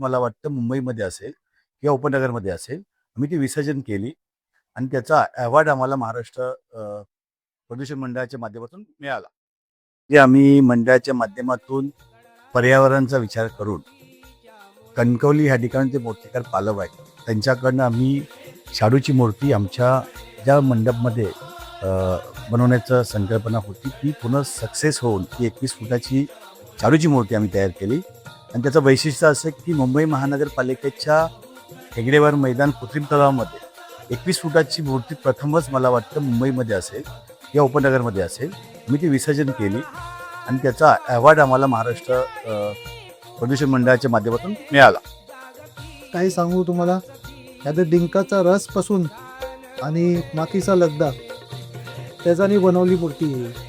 मला वाटतं मुंबईमध्ये असेल किंवा उपनगरमध्ये असेल. आम्ही ती विसर्जन केली आणि त्याचा अवॉर्ड आम्हाला महाराष्ट्र प्रदूषण मंडळाच्या माध्यमातून मिळाला. जे आम्ही मंडळाच्या माध्यमातून पर्यावरणाचा विचार करून कणकवली ह्या ठिकाणी जे मूर्तिकार पालव आहेत त्यांच्याकडनं आम्ही शाडूची मूर्ती आमच्या ज्या मंडपमध्ये बनवण्याचं संकल्पना होती ती पुन्हा सक्सेस होऊन ती 21 फुटाची शाडूची मूर्ती आम्ही तयार केली. आणि त्याचं वैशिष्ट्य असं की मुंबई महानगरपालिकेच्या हेगडेवार मैदान कृत्रिम तलावामध्ये 21 फुटाची मूर्ती प्रथमच मला वाटतं मुंबईमध्ये असेल किंवा उपनगरमध्ये असेल. मी ती विसर्जन केली आणि त्याचा अवॉर्ड आम्हाला महाराष्ट्र प्रदूषण मंडळाच्या माध्यमातून मिळाला. काही सांगू तुम्हाला, यात डिंकाचा रस पासून आणि मातीचा लगदा त्याच्याने बनवली मूर्ती आहे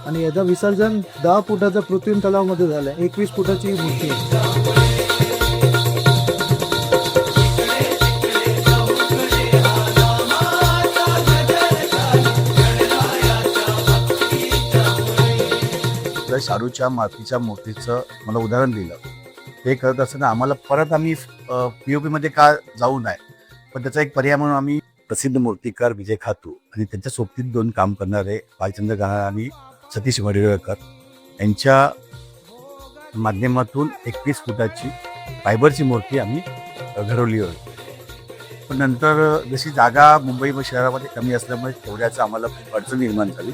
आणि याचं विसर्जन 10 फुटाच्या कृत्रिम तलावामध्ये झालं आहे. 21 फुटाची मूर्ती आहे. शाडूच्या मातीच्या मूर्तीचं मला उदाहरण दिलं. ते करत असताना आम्हाला परत आम्ही POP मध्ये का जाऊ नये, पण त्याचा एक पर्याय म्हणून आम्ही प्रसिद्ध मूर्तिकार विजय खातू आणि त्यांच्या सोबतीत 2 काम करणारे भालचंद्र गहाळ आणि सतीश वडेरकर यांच्या माध्यमातून 21 फुटाची फायबरची मूर्ती आम्ही घडवली होती. पण नंतर जशी जागा मुंबई शहरामध्ये कमी असल्यामुळे तेवढ्याचं आम्हाला खूप अडचण निर्माण झाली.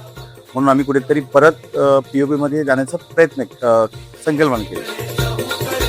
म्हणून आम्ही कुठेतरी परत POP मध्ये जाण्याचा प्रयत्न संकल्पना केली.